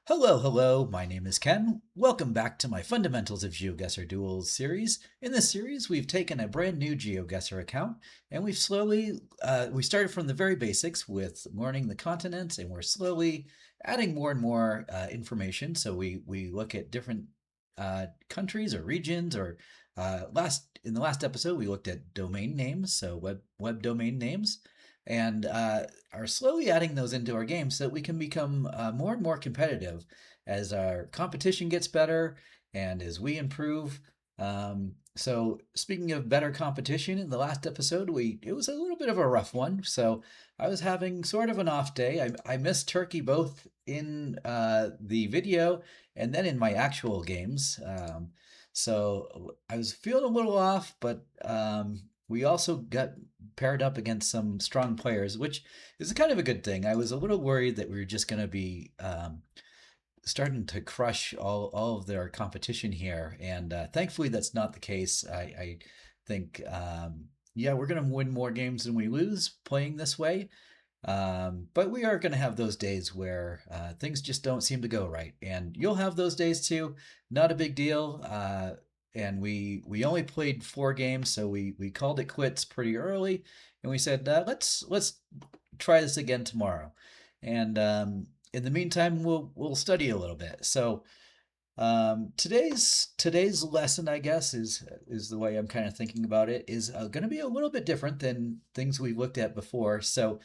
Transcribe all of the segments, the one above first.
Hello, hello, my name is Ken. Welcome back to my Fundamentals of GeoGuessr Duels series. In this series, we've taken a brand new GeoGuessr account and we started from the very basics with learning the continents, and we're slowly adding more and more information. So we look at different countries or regions, or in the last episode, we looked at domain names, so web domain names, and are slowly adding those into our game so that we can become more and more competitive as our competition gets better and as we improve. So speaking of better competition, in the last episode, it was a little bit of a rough one. So I was having sort of an off day. I missed Turkey both in the video and then in my actual games. So I was feeling a little off, but we also got paired up against some strong players, which is kind of a good thing. I was a little worried that we were just going to be starting to crush all of their competition here, and thankfully that's not the case. I think, yeah, we're going to win more games than we lose playing this way. But we are going to have those days where things just don't seem to go right, and you'll have those days too. Not a big deal. And we only played 4 games, so we called it quits pretty early, and we said let's try this again tomorrow. And in the meantime, we'll study a little bit. So today's lesson, I guess, is the way I'm kind of thinking about it, is going to be a little bit different than things we've looked at before. So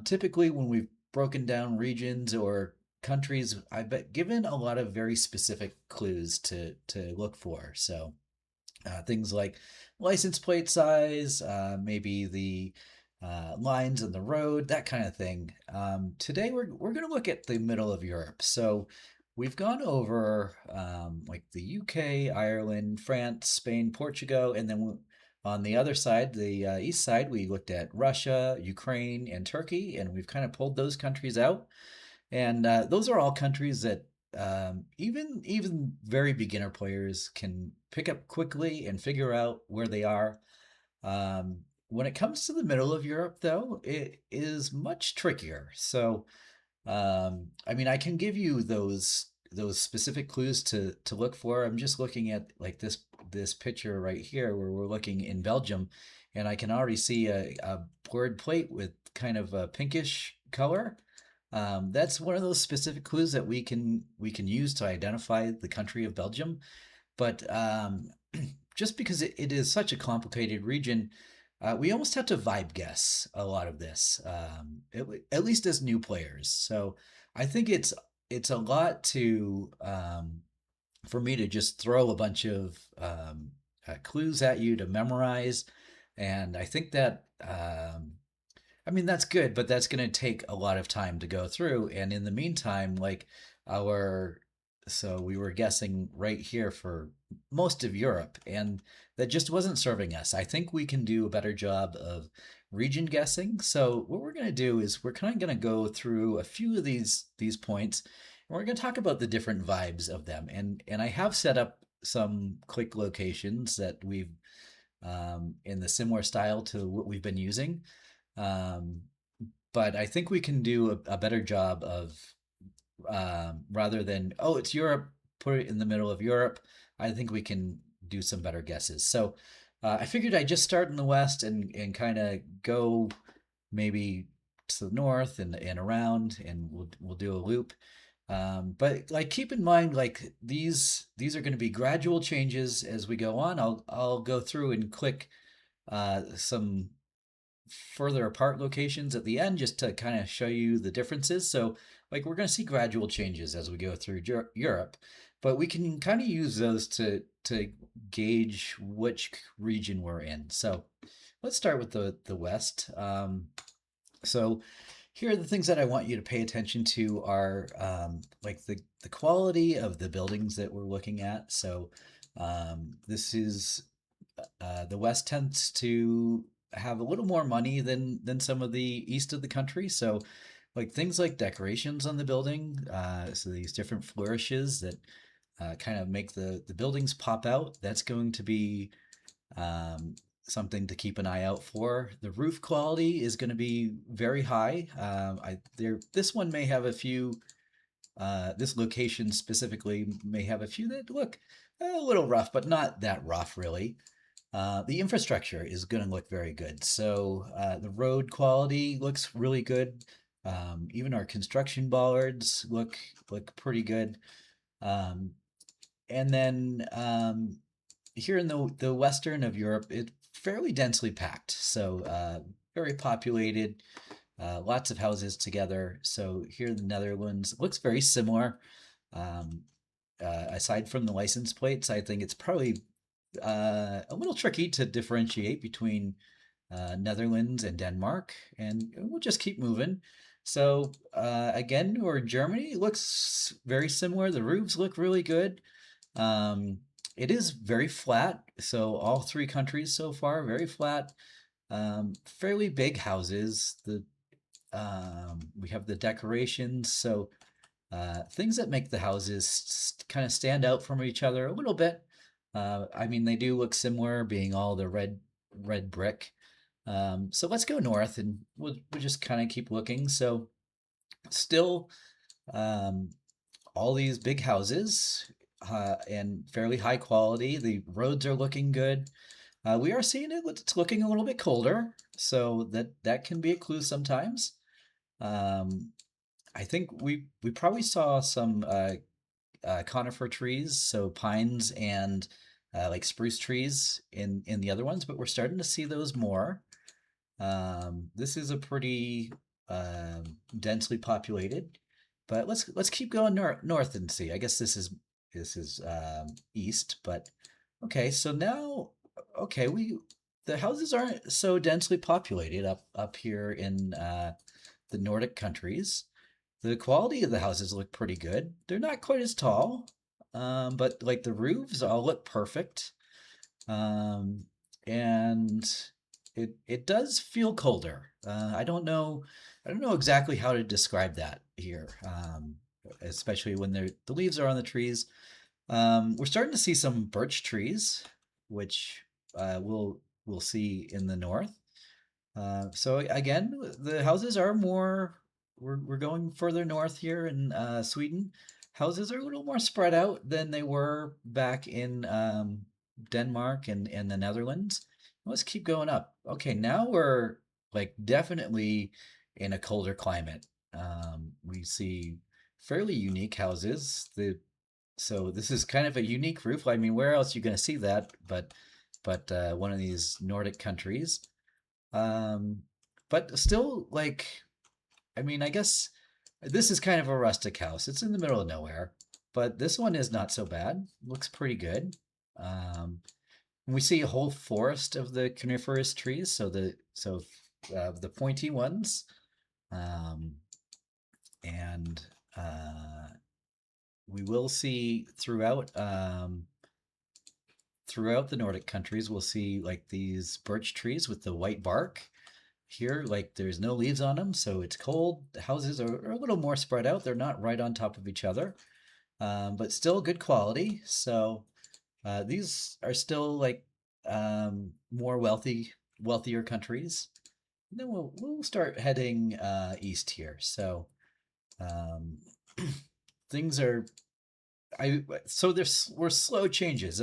typically, when we've broken down regions or countries, I've given a lot of very specific clues to look for. So things like license plate size, maybe the lines in the road, that kind of thing. Today, we're going to look at the middle of Europe. So we've gone over like the UK, Ireland, France, Spain, Portugal, and then on the other side, the east side, we looked at Russia, Ukraine, and Turkey, and we've kind of pulled those countries out. And those are all countries that even very beginner players can pick up quickly and figure out where they are. When it comes to the middle of Europe, though, it is much trickier. So, I mean, I can give you those specific clues to look for. I'm just looking at like this picture right here where we're looking in Belgium, and I can already see a blurred plate with kind of a pinkish color. That's one of those specific clues that we can use to identify the country of Belgium. But just because it is such a complicated region, we almost have to vibe guess a lot of this, at least as new players. So I think it's a lot to for me to just throw a bunch of clues at you to memorize, and I think that I mean, that's good, but that's going to take a lot of time to go through. And in the meantime, like our, so we were guessing right here for most of Europe, and that just wasn't serving us. I think we can do a better job of region guessing. So what we're going to do is we're kind of going to go through a few of these points, and we're going to talk about the different vibes of them. And I have set up some click locations that we've in the similar style to what we've been using. Um, but I think we can do a better job of rather than, oh, it's Europe, put it in the middle of Europe. I think we can do some better guesses. So I figured I'd just start in the West and kind of go maybe to the north and around, and we'll do a loop. But like keep in mind, like these are going to be gradual changes as we go on. I'll go through and click some further apart locations at the end just to kind of show you the differences. So like we're going to see gradual changes as we go through Europe, but we can kind of use those to gauge which region we're in. So let's start with the West. So here are the things that I want you to pay attention to are like the quality of the buildings that we're looking at. So this is the West tends to have a little more money than some of the east of the country. So like things like decorations on the building, so these different flourishes that kind of make the buildings pop out. That's going to be something to keep an eye out for. The roof quality is going to be very high. This one may have a few this location specifically may have a few that look a little rough, but not that rough really. The infrastructure is going to look very good. So the road quality looks really good. Even our construction bollards look pretty good. Um, and then here in the western of Europe, it's fairly densely packed. So very populated, lots of houses together. So here in the Netherlands, it looks very similar. Um, Aside from the license plates, I think it's probably a little tricky to differentiate between Netherlands and Denmark, and we'll just keep moving. So again, we're in Germany. It looks very similar. The roofs look really good. Um, it is very flat. So all three countries so far, very flat. Fairly big houses. The We have the decorations. So things that make the houses kind of stand out from each other a little bit. I mean, they do look similar, being all the red brick. So let's go north, and we'll just kind of keep looking. So still, um, all these big houses and fairly high quality. The roads are looking good. We are seeing it. It's looking a little bit colder, so that can be a clue sometimes. Um, I think we probably saw some conifer trees, so pines and like spruce trees in the other ones, but we're starting to see those more. This is a pretty densely populated, but let's keep going north and see. I guess this is east, but okay. So now, okay, we the houses aren't so densely populated up here in the Nordic countries. The quality of the houses look pretty good. They're not quite as tall, but like the roofs all look perfect. Um, and it does feel colder. I don't know exactly how to describe that here, especially when the leaves are on the trees. We're starting to see some birch trees, which we'll see in the north. So again, the houses are more. We're going further north here in Sweden. Houses are a little more spread out than they were back in Denmark and the Netherlands. Let's keep going up. Okay, now we're like definitely in a colder climate. We see fairly unique houses. The So this is kind of a unique roof. I mean, where else are you going to see that? But one of these Nordic countries. Um, but still, like, I mean, I guess this is kind of a rustic house. It's in the middle of nowhere, but this one is not so bad. Looks pretty good. We see a whole forest of the coniferous trees, the pointy ones, um, and we will see throughout the Nordic countries. We'll see like these birch trees with the white bark. Here, like there's no leaves on them, so it's cold. The houses are a little more spread out. They're not right on top of each other, but still good quality. So these are still like more wealthier countries. And then we'll start heading east here. So um, things are I so there's we're slow changes.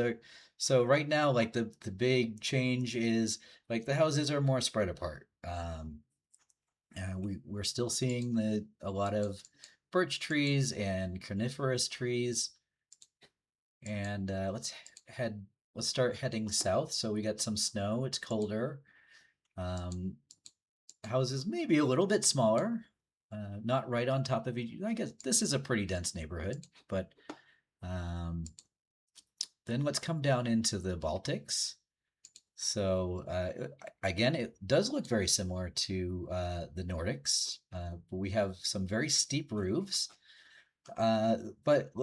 So right now, like the big change is like the houses are more spread apart. We're still seeing a lot of birch trees and coniferous trees, and head let's start heading south. So we got some snow. It's colder. Um, Houses maybe a little bit smaller, not right on top of each. I guess this is a pretty dense neighborhood, but um, then let's come down into the Baltics. So again, it does look very similar to the Nordics. But we have some very steep roofs. Uh, but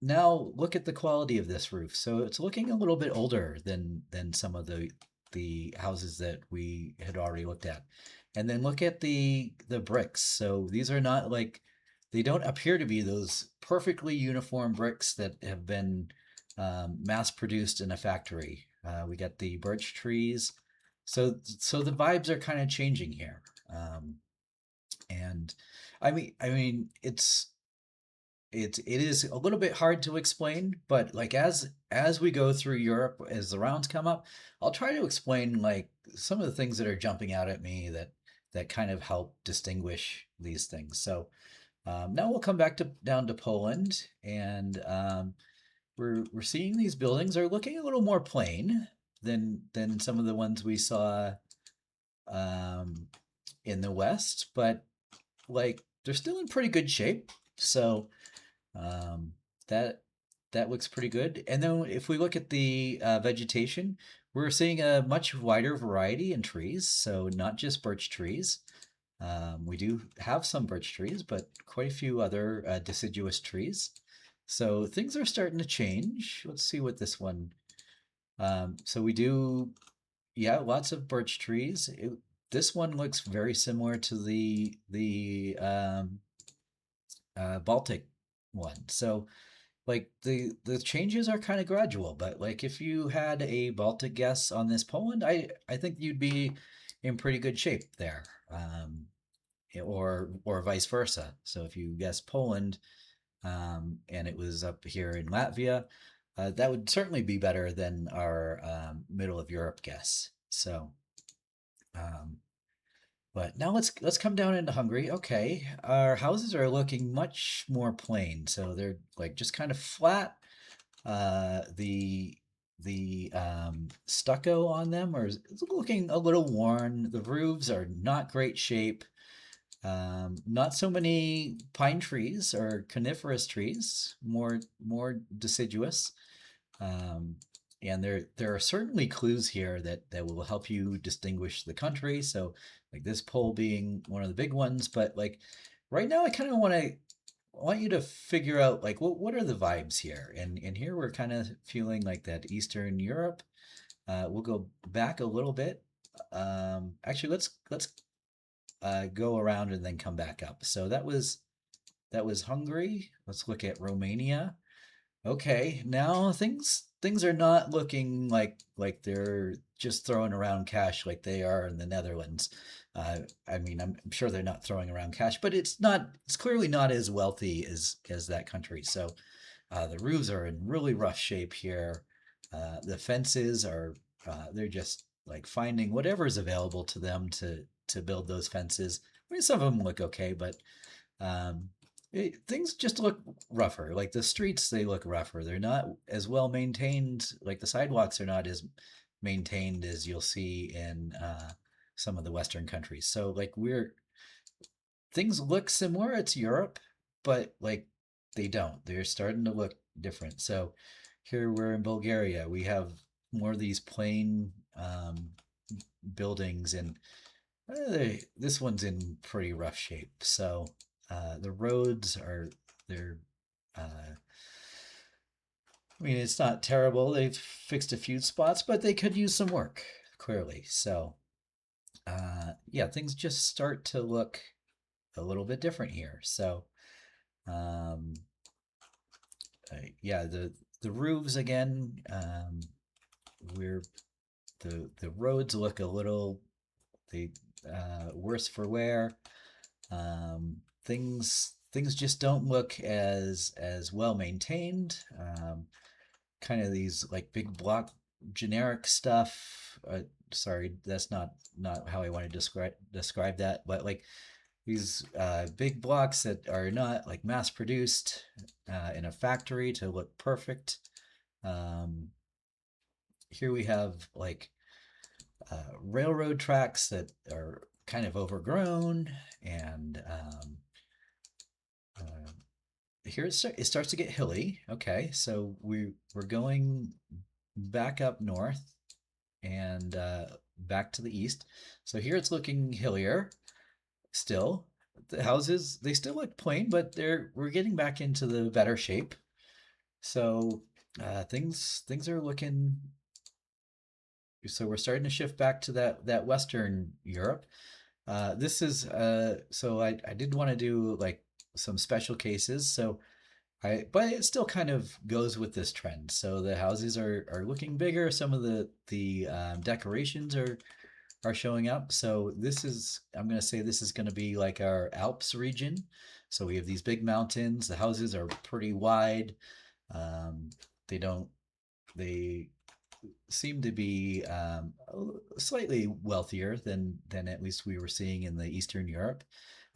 now look at the quality of this roof. So it's looking a little bit older than some of the houses that we had already looked at. And then look at the bricks. So these are not like they don't appear to be those perfectly uniform bricks that have been mass produced in a factory. We got the birch trees. So the vibes are kind of changing here. And I mean, it's it is a little bit hard to explain, but like as we go through Europe, as the rounds come up, I'll try to explain like some of the things that are jumping out at me that kind of help distinguish these things. So now we'll come back to down to Poland, and we're seeing these buildings are looking a little more plain than some of the ones we saw um, in the West, but like they're still in pretty good shape. So um, that that looks pretty good. And then if we look at the vegetation, we're seeing a much wider variety in trees. So not just birch trees. We do have some birch trees, but quite a few other deciduous trees. So things are starting to change. Let's see what this one. So we do, yeah, lots of birch trees. This one looks very similar to the Baltic one. So like the changes are kind of gradual, but like if you had a Baltic guess on this Poland, I think you'd be in pretty good shape there. Or vice versa. So if you guess Poland, and it was up here in Latvia, that would certainly be better than our middle of Europe guess. So, um, but now let's come down into Hungary. Okay, our houses are looking much more plain, so they're like just kind of flat. The stucco on them are looking a little worn. The roofs are not great shape. Not so many pine trees or coniferous trees, more deciduous. Um, and there are certainly clues here that will help you distinguish the country. So like this pole being one of the big ones, but like right now I kind of want you to figure out like what are the vibes here? And here we're kind of feeling like that Eastern Europe. We'll go back a little bit. Actually, let's go around and then come back up. So that was Hungary. Let's look at Romania. Okay, now things are not looking like they're just throwing around cash like they are in the Netherlands. I mean, I'm sure they're not throwing around cash, but it's clearly not as wealthy as that country. So the roofs are in really rough shape here. The fences are they're just like finding whatever's available to them to build those fences. I mean, some of them look okay, but um, things just look rougher. Like the streets, they look rougher. They're not as well maintained. Like the sidewalks are not as maintained as you'll see in some of the Western countries. So like things look similar. It's Europe, but like they don't. They're starting to look different. So here we're in Bulgaria. We have more of these plain buildings, and this one's in pretty rough shape. So the roads are they're I mean it's not terrible. They've fixed a few spots, but they could use some work clearly. So yeah, things just start to look a little bit different here. So um, yeah, the roofs again. We're the roads look a little they worse for wear. Things just don't look as well maintained. Kind of these like big block generic stuff. Sorry, that's not how I want to describe that. But like these big blocks that are not like mass produced in a factory to look perfect. Um, Here we have like railroad tracks that are kind of overgrown, and uh, here it starts to get hilly. Okay, so we're going back up north and back to the east. So here it's looking hillier still. The houses they still look plain, but we're getting back into the better shape. So things are looking. So we're starting to shift back to that Western Europe. This is so I did want to do like some special cases. So but it still kind of goes with this trend. So the houses are looking bigger. Some of the decorations are showing up. So I'm going to say this is going to be like our Alps region. So we have these big mountains. The houses are pretty wide. Um, they don't, they seem to be slightly wealthier than at least we were seeing in the Eastern Europe.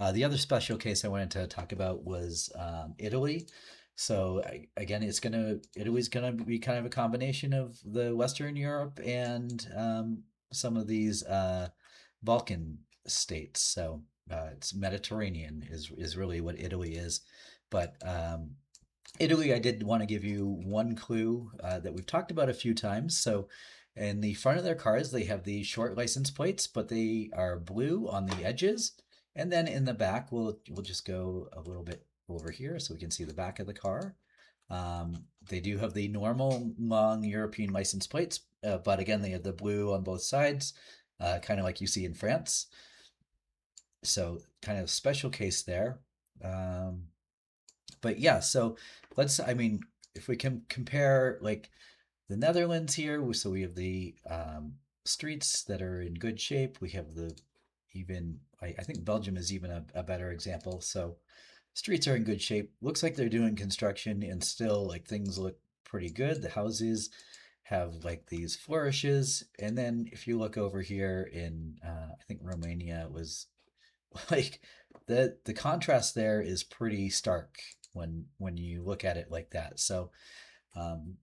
The other special case I wanted to talk about was Italy. So again, Italy's gonna be kind of a combination of the Western Europe and some of these Balkan states. So it's Mediterranean is really what Italy is, but Italy, I did want to give you one clue that we've talked about a few times. So, in the front of their cars, they have the short license plates, but they are blue on the edges. And then in the back, we'll just go a little bit over here so we can see the back of the car. They do have the normal long European license plates, but again, they have the blue on both sides, kind of like you see in France. So, kind of special case there. Um, but yeah, so I mean, if we can compare like the Netherlands here, so we have the streets that are in good shape. We have I think Belgium is even a better example. So streets are in good shape. Looks like they're doing construction and still like things look pretty good. The houses have like these flourishes. And then if you look over here in, I think Romania, it was like the contrast there is pretty stark when you look at it like that. So um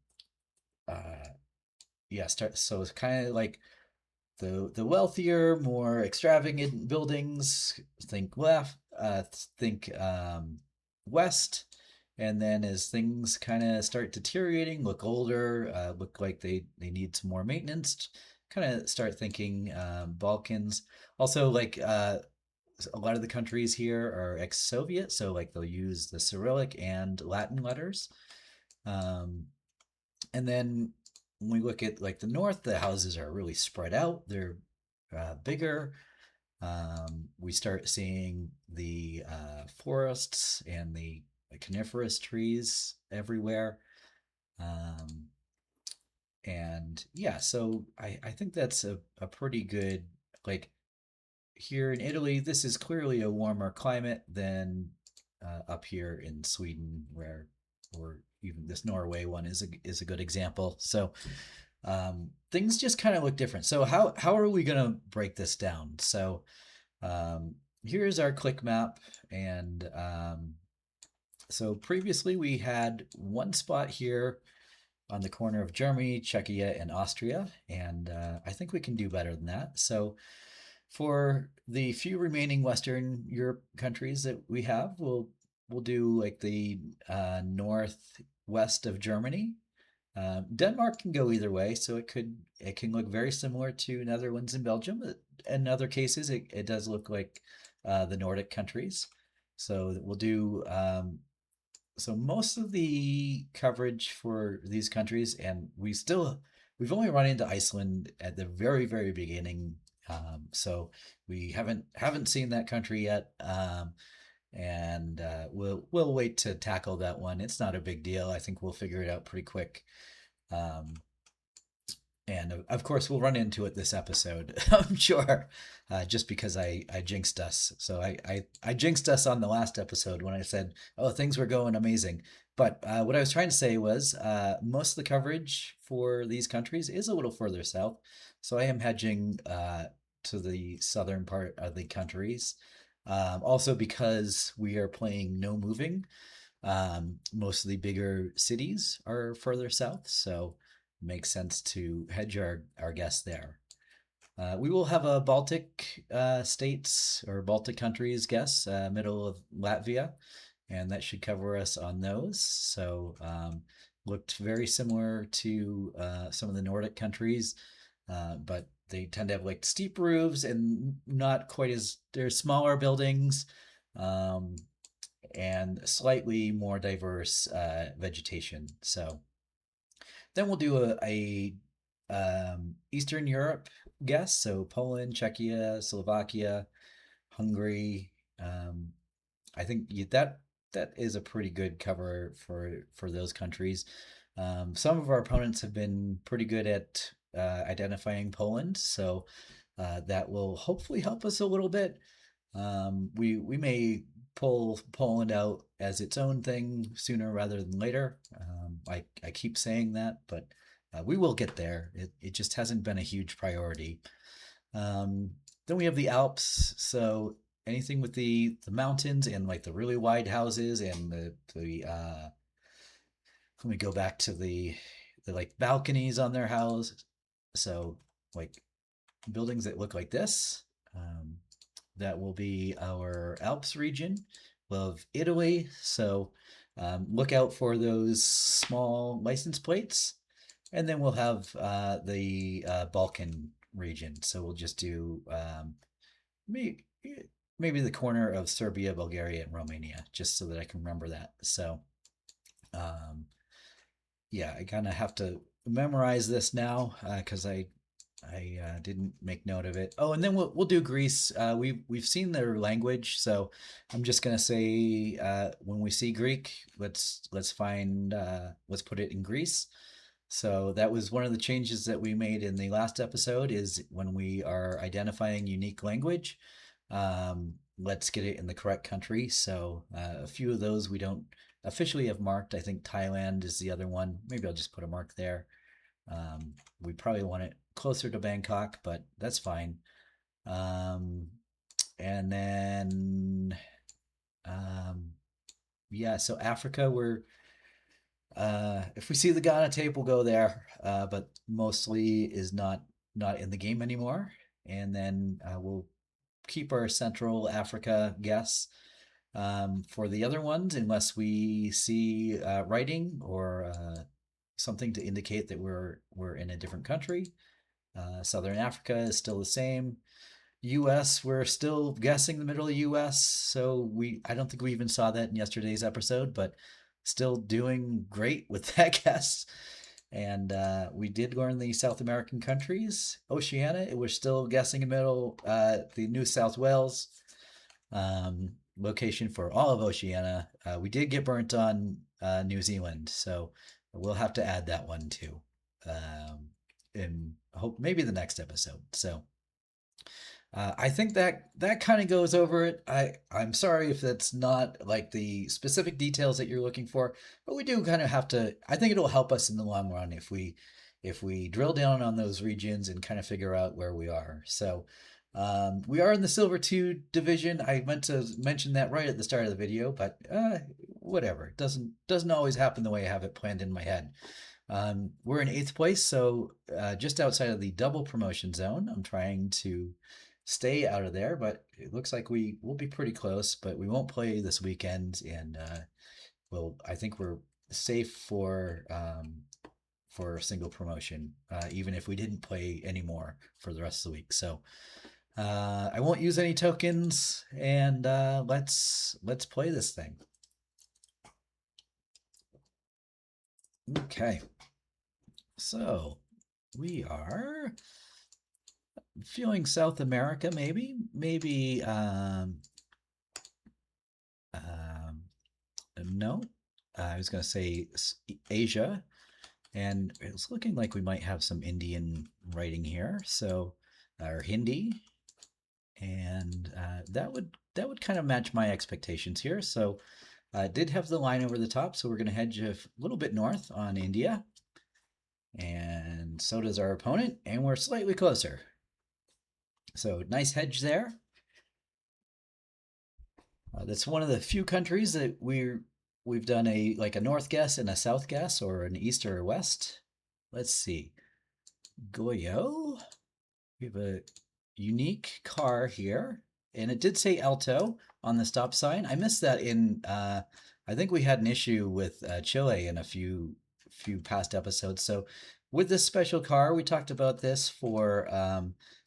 uh yeah, so it's kind of like the wealthier, more extravagant buildings, think left, think west, and then as things kind of start deteriorating, look older, look like they need some more maintenance, kind of start thinking Balkans. Also, like a lot of the countries here are ex-Soviet, so like they'll use the Cyrillic and Latin letters. Um, and then when we look at like the north, the houses are really spread out. They're bigger. We start seeing the forests and the coniferous trees everywhere. Um, and yeah, so I think that's a pretty good, like here in Italy, this is clearly a warmer climate than up here in Sweden, or even this Norway one is a good example. So things just kind of look different. So how are we going to break this down? So here's our click map, and so previously we had one spot here on the corner of Germany, Czechia, and Austria, and I think we can do better than that. So for the few remaining Western Europe countries that we have, we'll do like the northwest of Germany. Denmark can go either way, so it can look very similar to Netherlands and Belgium. In other cases, it does look like the Nordic countries. So we'll do so most of the coverage for these countries, and we've only run into Iceland at the very beginning, so we haven't seen that country yet, and we'll wait to tackle that one. It's not a big deal. I think we'll figure it out pretty quick. Um, and of course, we'll run into it this episode, I'm sure, just because I jinxed us. So I jinxed us on the last episode when I said, oh, things were going amazing. But what I was trying to say was most of the coverage for these countries is a little further south. So I am hedging to the southern part of the countries. Also, because we are playing no moving, most of the bigger cities are further south. So makes sense to hedge our guess there. We will have a Baltic states or Baltic countries guess, middle of Latvia, and that should cover us on those. So looked very similar to some of the Nordic countries, but they tend to have like steep roofs and not quite as, they're smaller buildings, um, and slightly more diverse vegetation. So then we'll do a Eastern Europe guess. So Poland, Czechia, Slovakia, Hungary. I think that is a pretty good cover for those countries. Some of our opponents have been pretty good at identifying Poland, so that will hopefully help us a little bit. We may pull Poland out as its own thing sooner rather than later. I keep saying that, but we will get there. It just hasn't been a huge priority. Um, then we have the Alps. So anything with the mountains and like the really wide houses and the let me go back to the like balconies on their house. So like buildings that look like this. Um, that will be our Alps region of Italy. So look out for those small license plates. And then we'll have the Balkan region. So we'll just do maybe, maybe the corner of Serbia, Bulgaria, and Romania, just so that I can remember that. So um, yeah, I kind of have to memorize this now because I didn't make note of it. Oh, and then we'll do Greece. We've seen their language, so I'm just gonna say when we see Greek, let's find let's put it in Greece. So that was one of the changes that we made in the last episode. Is when we are identifying unique language, let's get it in the correct country. So a few of those we don't officially have marked. I think Thailand is the other one. Maybe I'll just put a mark there. We probably want it closer to Bangkok, but that's fine. Um, and then, um, yeah, so Africa, if we see the Ghana tape, we'll go there, but mostly is not in the game anymore. And then we'll keep our Central Africa guess for the other ones, unless we see writing or something to indicate that we're in a different country. Southern Africa is still the same. U.S. we're still guessing the middle of U.S. So I don't think we even saw that in yesterday's episode, but still doing great with that guess. And we did learn the South American countries. Oceania, we're still guessing the middle. The New South Wales location for all of Oceania. We did get burnt on New Zealand, so we'll have to add that one too. In hope maybe the next episode. So I think that kind of goes over it. I'm sorry if that's not like the specific details that you're looking for, but we do kind of have to. I think it'll help us in the long run if we drill down on those regions and kind of figure out where we are. So we are in the Silver 2 division. I meant to mention that right at the start of the video, but whatever. It doesn't always happen the way I have it planned in my head. We're in 8th place, so just outside of the double promotion zone. I'm trying to stay out of there, but it looks like we will be pretty close, but we won't play this weekend, and I think we're safe for single promotion, even if we didn't play anymore for the rest of the week. So I won't use any tokens, and let's play this thing. Okay, so we are feeling South America, maybe no, I was gonna say Asia, and it's looking like we might have some Indian writing here, so or Hindi, and that would kind of match my expectations here. So I did have the line over the top, so we're going to hedge a little bit north on India, and so does our opponent, and we're slightly closer. So nice hedge there. That's one of the few countries that we've done a north guess and a south guess, or an east or a west. Let's see. Goyo. We have a unique car here, and it did say Alto on the stop sign. I missed that in I think we had an issue with Chile in a few past episodes. So with this special car, we talked about this for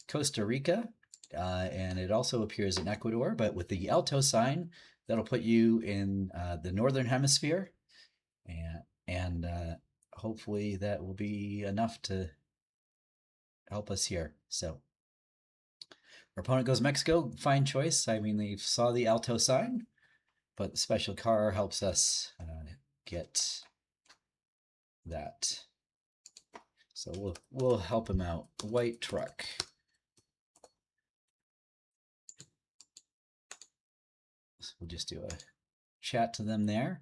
Costa Rica, and it also appears in Ecuador, but with the Alto sign, that'll put you in the northern hemisphere, and hopefully that will be enough to help us here. So our opponent goes Mexico. Fine choice. I mean, they saw the Alto sign, but the special car helps us get that. So we'll help him out. White truck. So we'll just do a chat to them there.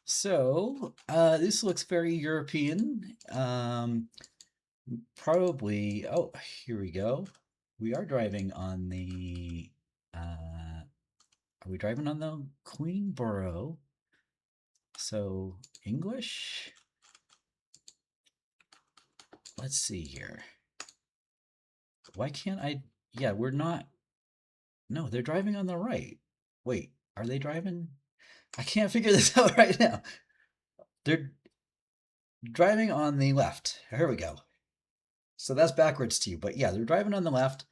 So this looks very European. Probably, oh, here we go. We are driving on the, are we driving on the Queenborough? So English? Let's see here. Why can't I? Yeah, we're not. No, they're driving on the right. Wait, are they driving? I can't figure this out right now. They're driving on the left. Here we go. So that's backwards to you, but yeah, they're driving on the left.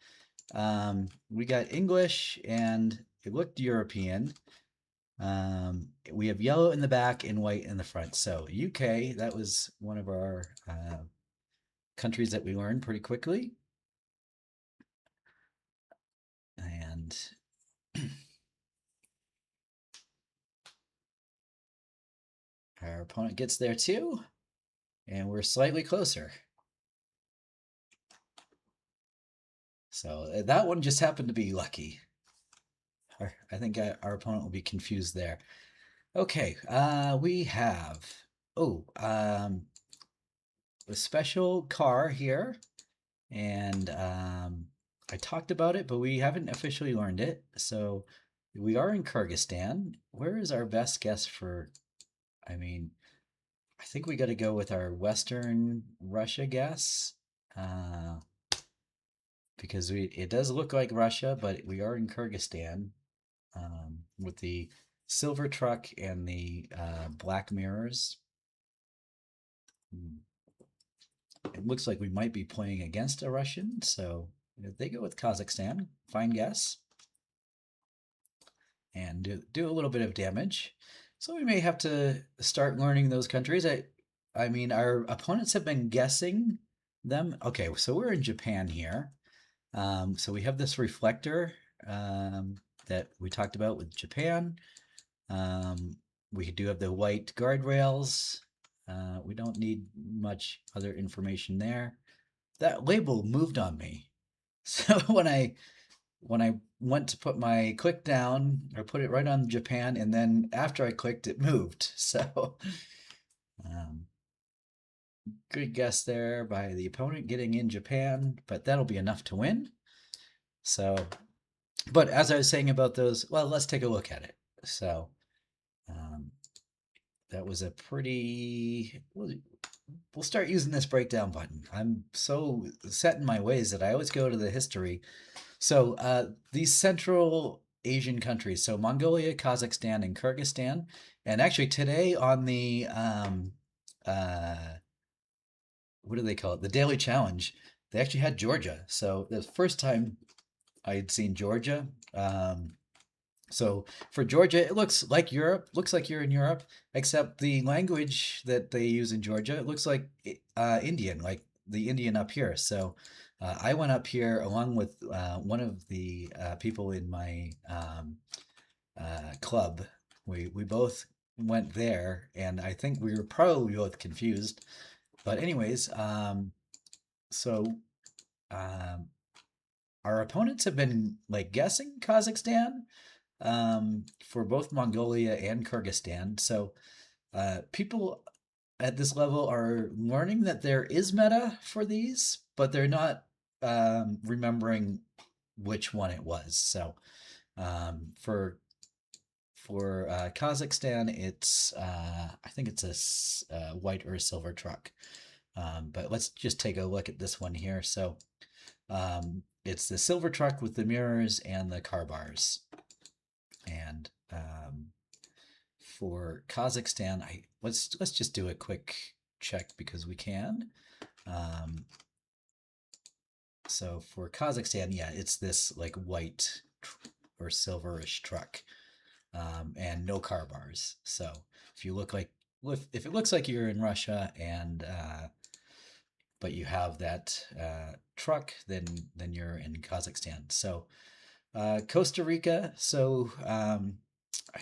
We got English and it looked European. We have yellow in the back and white in the front. So UK, that was one of our countries that we learned pretty quickly. And our opponent gets there too. And we're slightly closer. So that one just happened to be lucky. I think our opponent will be confused there. Okay, we have, a special car here. And I talked about it, but we haven't officially learned it. So we are in Kyrgyzstan. Where is our best guess for, I mean, I think we got to go with our Western Russia guess. Because it does look like Russia, but we are in Kyrgyzstan with the silver truck and the black mirrors. It looks like we might be playing against a Russian, so they go with Kazakhstan. Fine guess. And do a little bit of damage. So we may have to start learning those countries. I mean, our opponents have been guessing them. Okay, so we're in Japan here. So we have this reflector that we talked about with Japan. We do have the white guardrails. We don't need much other information there. That label moved on me. So when I went to put my click down, I put it right on Japan, and then after I clicked, it moved. So good guess there by the opponent getting in Japan, but that'll be enough to win. So, but as I was saying about those, well, let's take a look at it. So that was a pretty, we'll start using this breakdown button. I'm so set in my ways that I always go to the history. So these Central Asian countries, so Mongolia, Kazakhstan, and Kyrgyzstan. And actually today on the, what do they call it? The Daily Challenge, they actually had Georgia. So the first time I had seen Georgia. So for Georgia, it looks like Europe, looks like you're in Europe, except the language that they use in Georgia, it looks like Indian, like the Indian up here. So I went up here along with one of the people in my club. We both went there, and I think we were probably both confused. But anyways, so our opponents have been like guessing Kazakhstan for both Mongolia and Kyrgyzstan. So people at this level are learning that there is meta for these, but they're not remembering which one it was. So for Kazakhstan, it's I think it's a white or a silver truck. But let's just take a look at this one here. So it's the silver truck with the mirrors and the car bars. And for Kazakhstan, let's just do a quick check because we can. So for Kazakhstan, yeah, it's this like white or silverish truck, and no car bars. So if you look like if it looks like you're in Russia and but you have that truck, then you're in Kazakhstan. So Costa Rica. So I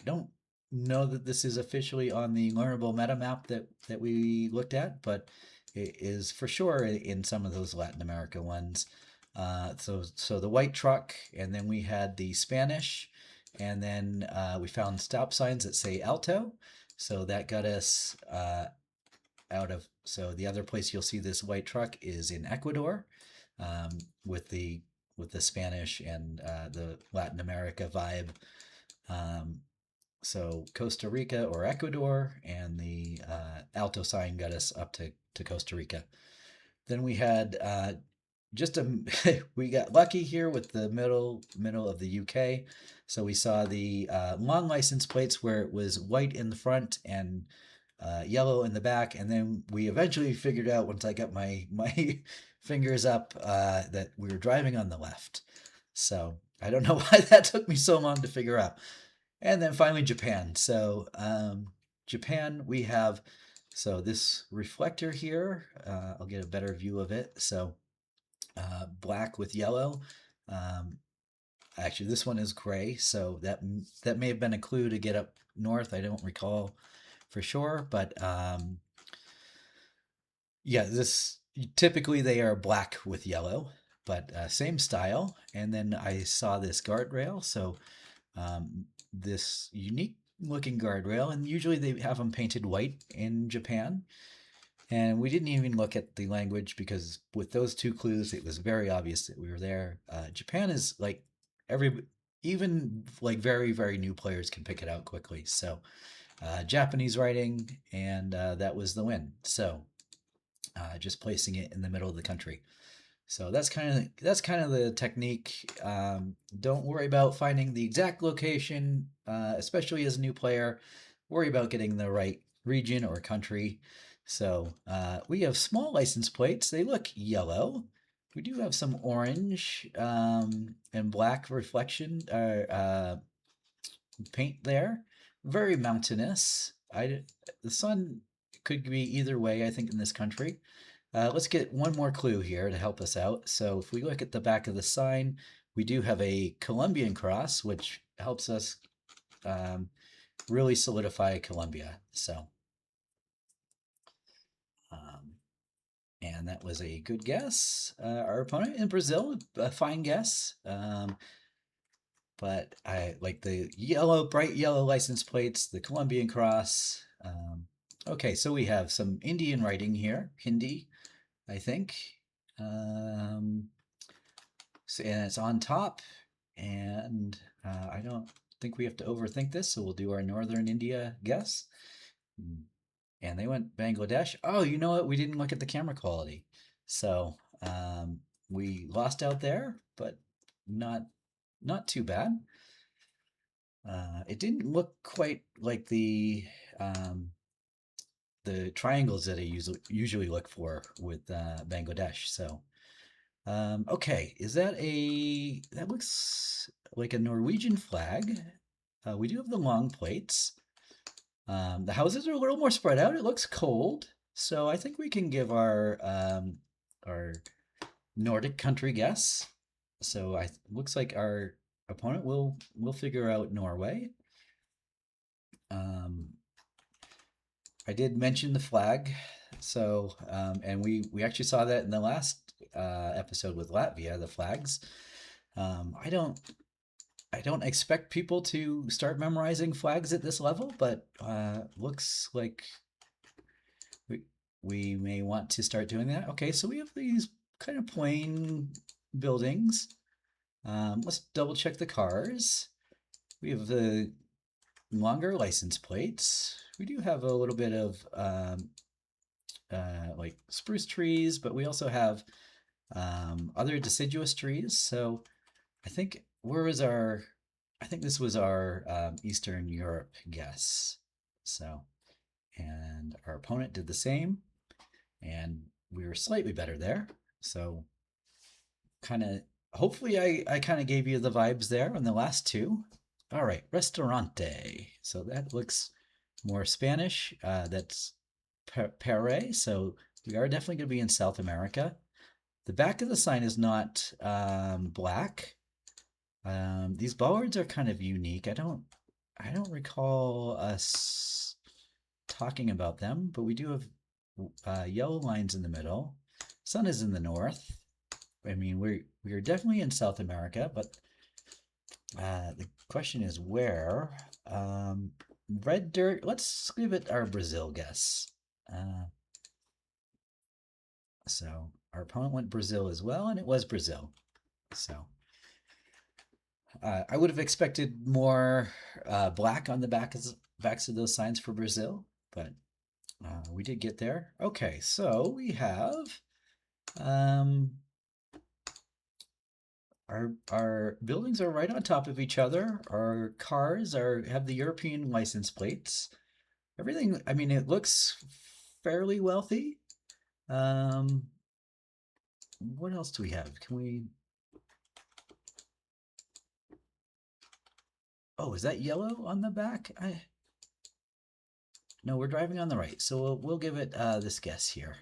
don't know that this is officially on the learnable meta map that we looked at, but it is for sure in some of those Latin America ones. So the white truck, and then we had the Spanish, And then we found stop signs that say Alto. So that got us out of, so the other place you'll see this white truck is in Ecuador, um, with the Spanish and the Latin America vibe. Um, so Costa Rica or Ecuador, and the Alto sign got us up to Costa Rica. Then we had just a we got lucky here with the middle of the UK. So we saw the long license plates where it was white in the front and yellow in the back, and then we eventually figured out once I got my fingers up that we were driving on the left. So I don't know why that took me so long to figure out. And then finally Japan. So Japan, we have so this reflector here. I'll get a better view of it. So black with yellow. Um, Actually, this one is gray, so that may have been a clue to get up north. I don't recall for sure, but yeah, this typically they are black with yellow, but same style. And then I saw this guardrail, so this unique looking guardrail, and usually they have them painted white in Japan. And we didn't even look at the language because with those two clues, it was very obvious that we were there. Japan is like every, even like very, very new players can pick it out quickly. So Japanese writing, and that was the win. So just placing it in the middle of the country. So that's kind of the technique. Don't worry about finding the exact location, especially as a new player. Worry about getting the right region or country. So we have small license plates. They look yellow. We do have some orange and black reflection paint there. Very mountainous. The sun could be either way, I think, in this country. Let's get one more clue here to help us out. So if we look at the back of the sign, we do have a Colombian cross, which helps us um, really solidify Colombia. So, um, and that was a good guess. Our opponent in Brazil, a fine guess. But I like the yellow, bright yellow license plates, the Colombian cross. Okay, so we have some Indian writing here, Hindi, I think. Um, and it's on top, and I don't think we have to overthink this, so we'll do our Northern India guess. And they went Bangladesh. Oh, you know what? We didn't look at the camera quality. So we lost out there, but not too bad. It didn't look quite like the triangles that I usually look for with Bangladesh. So, okay, that looks like a Norwegian flag. We do have the long plates. The houses are a little more spread out. It looks cold, so I think we can give our Nordic country guess. So looks like our opponent will figure out Norway. I did mention the flag, so and we actually saw that in the last episode with Latvia, the flags. I don't expect people to start memorizing flags at this level, but looks like we may want to start doing that. Okay, so we have these kind of plain buildings. Let's double check the cars. We have the longer license plates. We do have a little bit of like spruce trees, but we also have other deciduous trees. So I think I think this was our Eastern Europe guess. So, and our opponent did the same, and we were slightly better there. So kind of, hopefully I kind of gave you the vibes there on the last two. All right, restaurante. So that looks more Spanish. That's pere. So we are definitely going to be in South America. The back of the sign is not black. These bollards are kind of unique. I don't recall us talking about them, but we do have yellow lines in the middle. Sun is in the north. I mean, we are definitely in South America, but The question is where. Um, red dirt. Let's give it our Brazil guess. Uh, so our opponent went Brazil as well, and it was Brazil. So I would have expected more black on the backs of those signs for Brazil, but we did get there. Okay, so we have um, our buildings are right on top of each other. Our cars are have the European license plates. Everything, I mean, it looks fairly wealthy. Um, what else do we have? Can we? Oh, is that yellow on the back? I No, we're driving on the right, so we'll give it this guess here.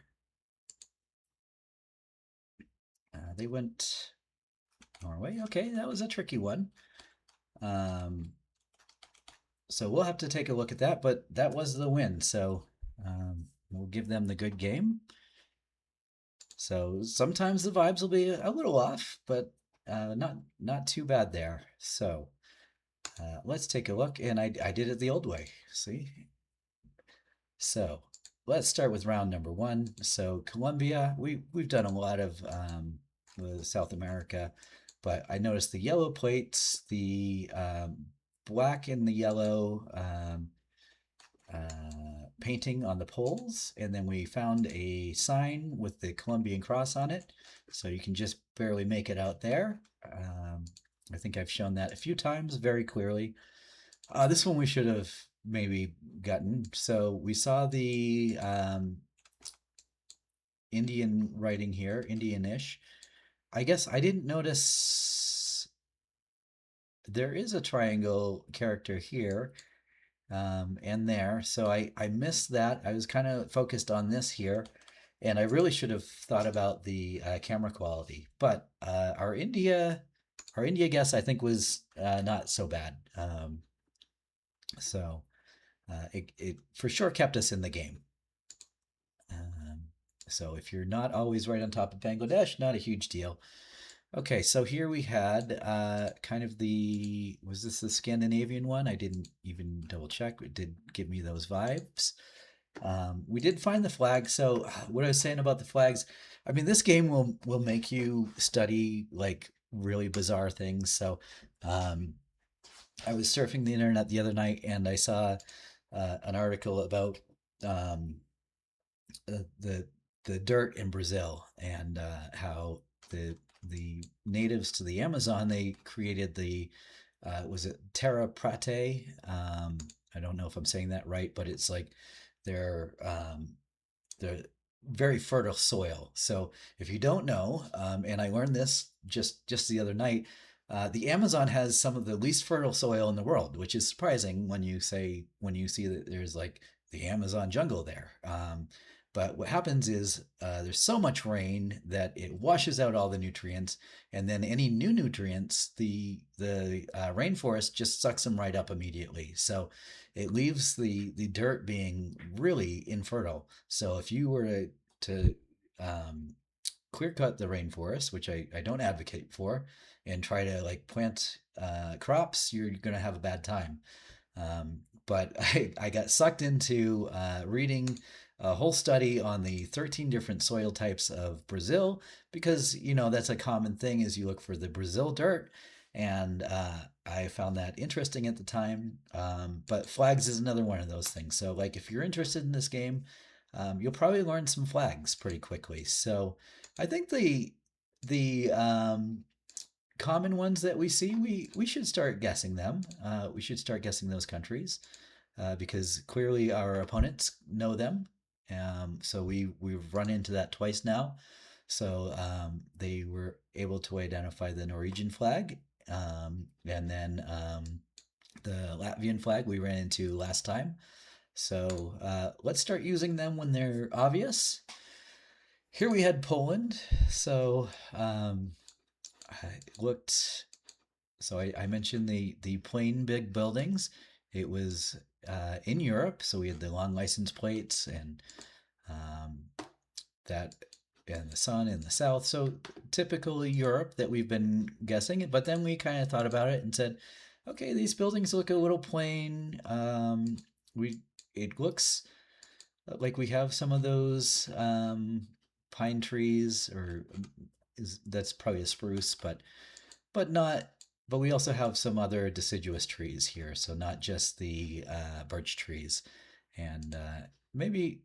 They went Norway. Okay, that was a tricky one. Um, so we'll have to take a look at that, but that was the win. So we'll give them the good game. So sometimes the vibes will be a little off, but not too bad there. So let's take a look, and I did it the old way. See, so let's start with round number one. So Colombia, we've done a lot of South America, but I noticed the yellow plates, the black and the yellow painting on the poles, and then we found a sign with the Colombian cross on it, so you can just barely make it out there. I think I've shown that a few times very clearly. This one we should have maybe gotten. So we saw the Indian writing here, Indian-ish. I guess I didn't notice there is a triangle character here and there. So I missed that. I was kind of focused on this here, and I really should have thought about the camera quality. But our India guess I think was not so bad. So it for sure kept us in the game. Um, so if you're not always right on top of Bangladesh, not a huge deal. Okay, so here we had kind of was this the Scandinavian one? I didn't even double check. It did give me those vibes. We did find the flag. So what I was saying about the flags, I mean, this game will make you study like really bizarre things. So um, I was surfing the internet the other night and I saw an article about um, the dirt in Brazil and how the natives to the Amazon they created the was it terra prate? I don't know if I'm saying that right, but it's like they're the very fertile soil. So if you don't know, and I learned this just the other night, the Amazon has some of the least fertile soil in the world, which is surprising when you see that there's like the Amazon jungle there. But what happens is there's so much rain that it washes out all the nutrients, and then any new nutrients, the rainforest just sucks them right up immediately. So it leaves the dirt being really infertile. So if you were to um, clear cut the rainforest, which I don't advocate for, and try to like plant crops, you're going to have a bad time. But I got sucked into reading a whole study on the 13 different soil types of Brazil because, you know, that's a common thing is you look for the Brazil dirt. And I found that interesting at the time. But flags is another one of those things. So, like, if you're interested in this game, you'll probably learn some flags pretty quickly. So, I think the common ones that we see, we should start guessing them. We should start guessing those countries because clearly our opponents know them. So we've run into that twice now. So they were able to identify the Norwegian flag, and then the Latvian flag we ran into last time. So let's start using them when they're obvious. Here we had Poland. So I looked. So I mentioned the plain big buildings. It was in Europe, so we had the long license plates and um, that and the sun in the south. So typically Europe that we've been guessing. But then we kind of thought about it and said, okay, these buildings look a little plain. We it looks like we have some of those pine trees, or that's probably a spruce, but not. But we also have some other deciduous trees here, so not just the birch trees, and maybe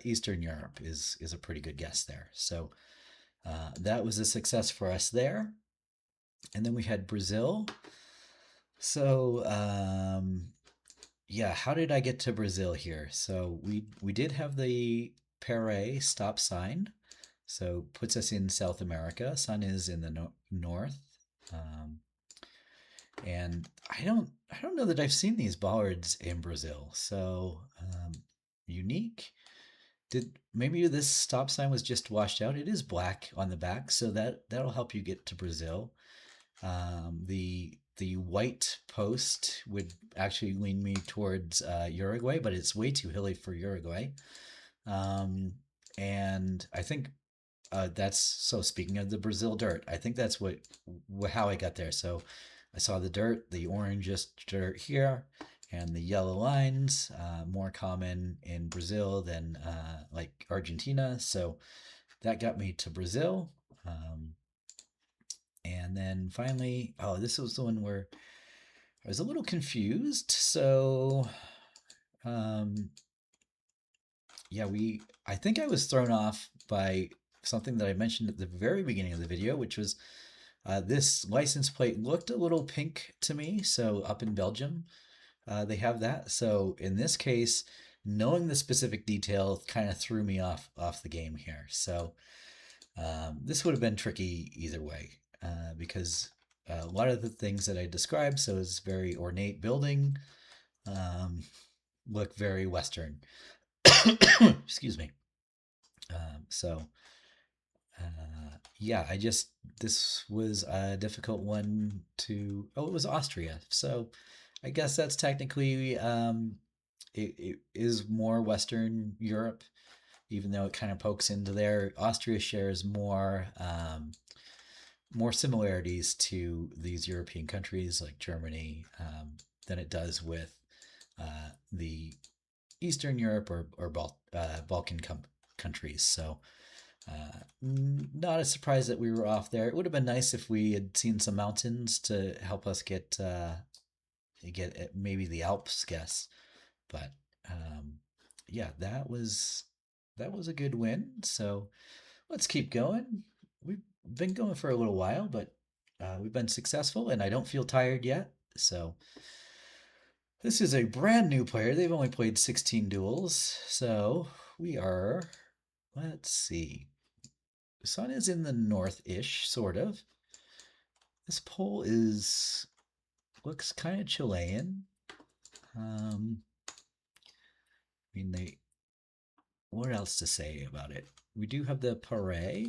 Eastern Europe is a pretty good guess there. So that was a success for us there, and then we had Brazil. So yeah, how did I get to Brazil here? So we did have the Pere stop sign, so puts us in South America. Sun is in the north, um, and I don't know that I've seen these bollards in Brazil. So unique. Did maybe this stop sign was just washed out? It is black on the back, so that'll help you get to Brazil. The white post would actually lean me towards Uruguay, but it's way too hilly for Uruguay. Um, and I think that's so. Speaking of the Brazil dirt, I think that's how I got there. So I saw the dirt, the orangish dirt here, and the yellow lines, more common in Brazil than like Argentina. So that got me to Brazil. And then finally, oh, this was the one where I was a little confused. So, um, yeah, I think I was thrown off by something that I mentioned at the very beginning of the video, which was this license plate looked a little pink to me. So up in Belgium, they have that. So in this case, knowing the specific detail kind of threw me off the game here. So this would have been tricky either way, because a lot of the things that I described, so it's very ornate building, um, look very Western. Excuse me. So yeah, this was a difficult one to, oh, it was Austria. So I guess that's technically, it is more Western Europe, even though it kind of pokes into there. Austria shares more similarities to these European countries like Germany, than it does with the Eastern Europe or Balkan countries. So not a surprise that we were off there. It would have been nice if we had seen some mountains to help us get maybe the Alps guess. But yeah, that was a good win. So let's keep going. We've been going for a little while, but we've been successful, and I don't feel tired yet. So this is a brand new player. They've only played 16 duels. So we are, let's see. The sun is in the north-ish, sort of. This pole looks kind of Chilean. I mean, what else to say about it? We do have the Pare.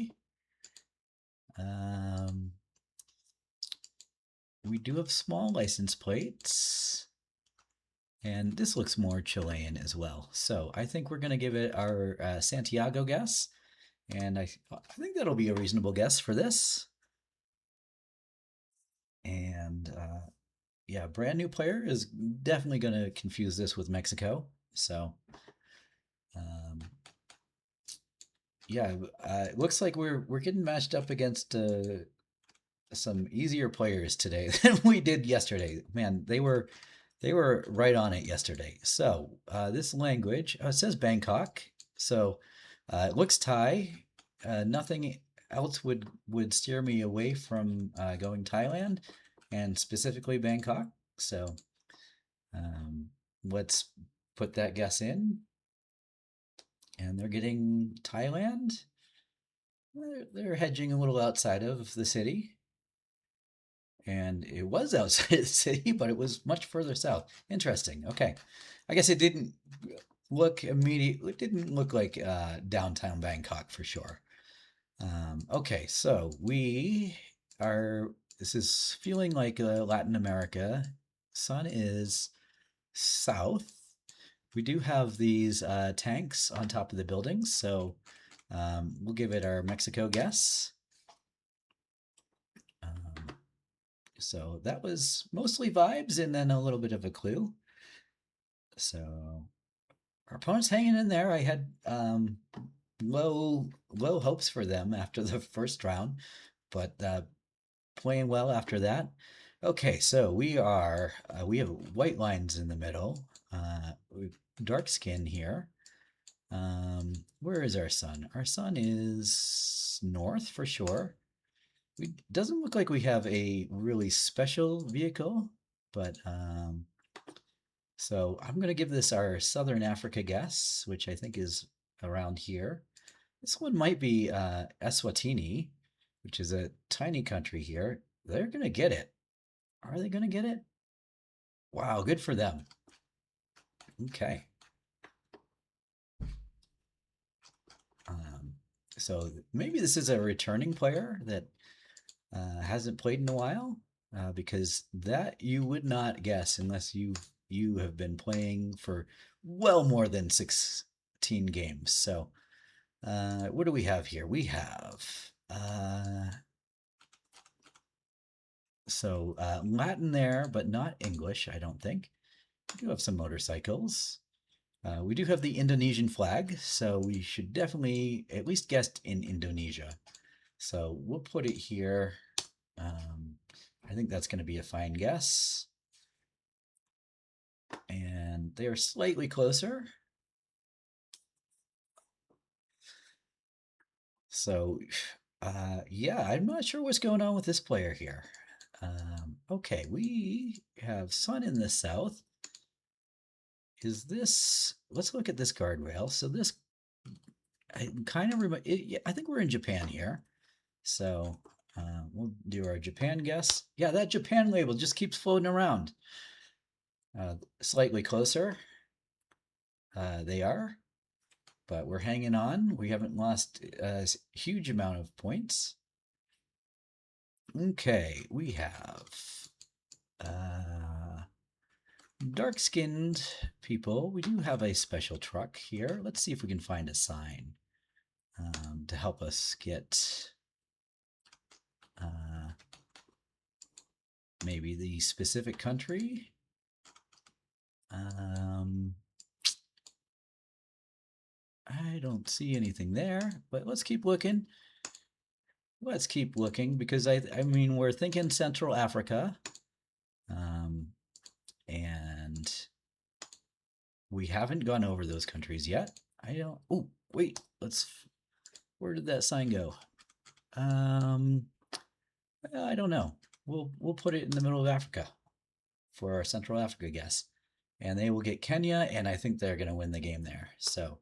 We do have small license plates. And this looks more Chilean as well. So I think we're going to give it our Santiago guess. And I think that'll be a reasonable guess for this. And yeah, brand new player is definitely going to confuse this with Mexico. So yeah, it looks like we're getting matched up against some easier players today than we did yesterday. Man, they were right on it yesterday. So this language, it says Bangkok. So it looks Thai. Nothing else would steer me away from going Thailand, and specifically Bangkok. So let's put that guess in. And they're getting Thailand. They're hedging a little outside of the city. And it was outside the city, but it was much further south. Interesting. Okay. I guess it didn't look immediate. It didn't look like downtown Bangkok for sure. Okay, so this is feeling like Latin America. Sun is south. We do have these tanks on top of the buildings, so We'll give it our Mexico guess. So that was mostly vibes and then a little bit of a clue. So our opponent's hanging in there. I had low hopes for them after the first round, but playing well after that. Okay, so we have white lines in the middle. We've dark skin here. Where is our sun? Our sun is north for sure. It doesn't look like we have a really special vehicle, but so I'm gonna give this our Southern Africa guess, which I think is around here. This one might be Eswatini, which is a tiny country here. They're gonna get it. Are they gonna get it? Wow, good for them. Okay. Um, so maybe this is a returning player that hasn't played in a while, because that you would not guess unless you have been playing for well more than 16 games. So what do we have here? We have Latin there, but not English, I don't think. We do have some motorcycles. We do have the Indonesian flag, so we should definitely at least guess in Indonesia. So we'll put it here. I think that's going to be a fine guess. And they're slightly closer. So, yeah, I'm not sure what's going on with this player here. Okay, we have sun in the south. Is this, let's look at this guardrail. So this, I kind of, I think we're in Japan here. So we'll do our Japan guess. Yeah, that Japan label just keeps floating around. Slightly closer. They are, but we're hanging on. We haven't lost a huge amount of points. Okay, we have dark-skinned people. We do have a special truck here. Let's see if we can find a sign to help us get maybe the specific country. I don't see anything there, but let's keep looking. Let's keep looking because I mean, we're thinking Central Africa. And we haven't gone over those countries yet. I don't, oh, wait, where did that sign go? I don't know. We'll put it in the middle of Africa for our Central Africa guess. And they will get Kenya, and I think they're going to win the game there. So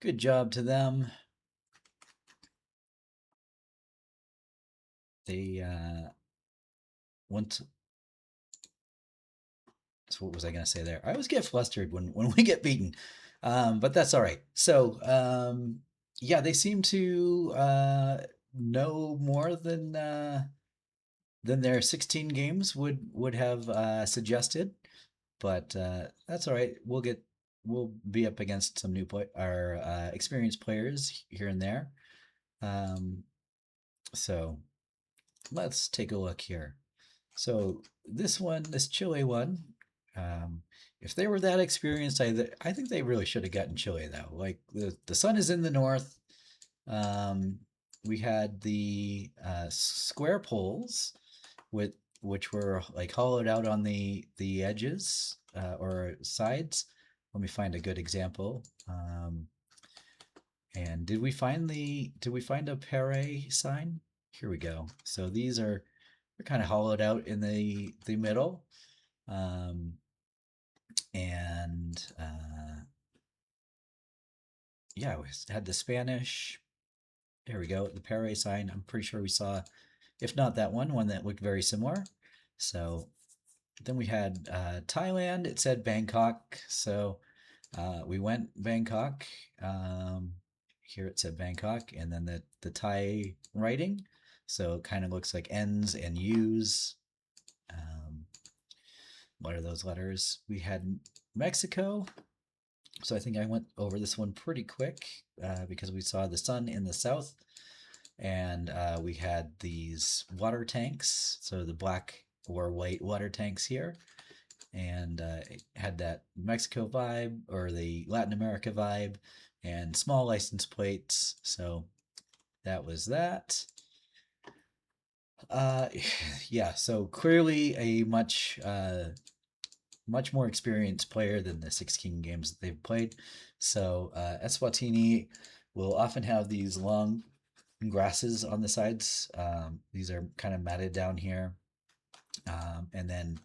good job to them. They went. So what was I going to say there? I always get flustered when we get beaten, but that's all right. So yeah, they seem to know more than their 16 games would have suggested, but that's all right. We'll be up against some our experienced players here and there. So let's take a look here. So this Chile one, if they were that experienced, I think they really should have gotten Chile though. Like the sun is in the north. We had the square poles which were like hollowed out on the edges or sides. Let me find a good example. And did we find a Pere sign? Here we go. So they're kind of hollowed out in the middle. And yeah, we had the Spanish. There we go, the Pere sign. I'm pretty sure we saw, if not that one that looked very similar. So then we had Thailand. It said Bangkok, so we went Bangkok. Here it said Bangkok, and then the Thai writing, so it kind of looks like N's and U's. What are those letters? We had Mexico. So I think I went over this one pretty quick because we saw the sun in the south, and we had these water tanks, so the black or white water tanks here, and it had that Mexico vibe or the Latin America vibe, and small license plates. So that was that. Uh, yeah, so clearly a much more experienced player than the 16 games that they've played. So Eswatini will often have these long grasses on the sides. These are kind of matted down here. And then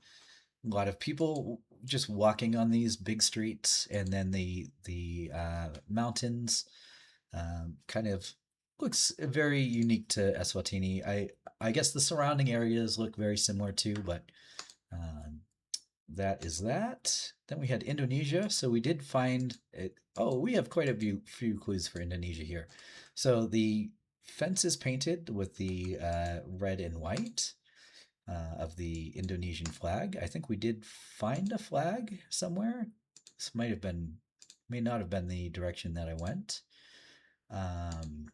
a lot of people just walking on these big streets, and then the mountains kind of looks very unique to Eswatini. I guess the surrounding areas look very similar too, but um, that is that. Then we had Indonesia. So we did find it. Oh, we have quite a few clues for Indonesia here. So the fence is painted with the red and white of the Indonesian flag. I think we did find a flag somewhere. This may not have been the direction that I went. Um,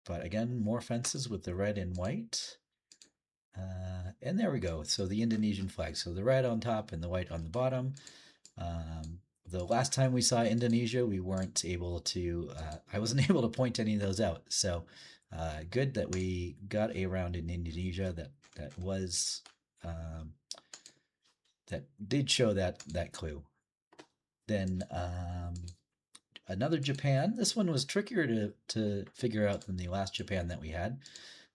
but again, more fences with the red and white. And there we go. So the Indonesian flag. So the red on top and the white on the bottom. The last time we saw Indonesia, we weren't able to, I wasn't able to point any of those out. So good that we got a round in Indonesia that was, um, that did show that clue. Then another Japan. This one was trickier to figure out than the last Japan that we had.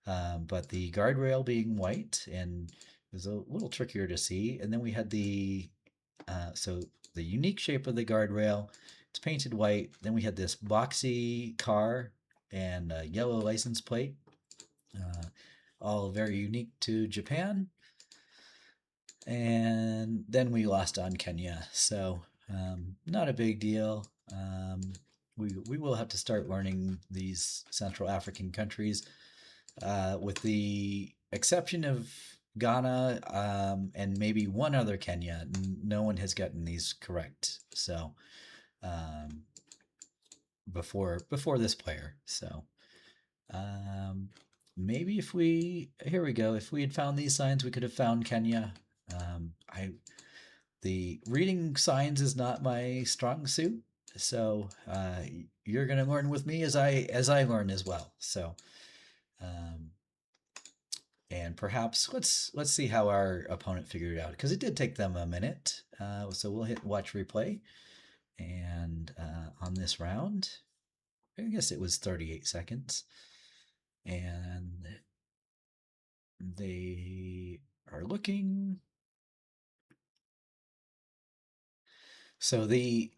But the guardrail being white and it was a little trickier to see. And then we had so the unique shape of the guardrail. It's painted white. Then we had this boxy car and a yellow license plate, uh, all very unique to Japan. And then we lost on Kenya, so not a big deal. We will have to start learning these Central African countries, with the exception of Ghana and maybe one other Kenya. No one has gotten these correct. So um, before this player. So um, maybe if we here we go. If we had found these signs, we could have found Kenya. I the reading signs is not my strong suit, so you're gonna learn with me as I learn as well. So um, and perhaps let's see how our opponent figured it out because it did take them a minute. So we'll hit watch replay, and on this round, I guess it was 38 seconds, and they are looking. So the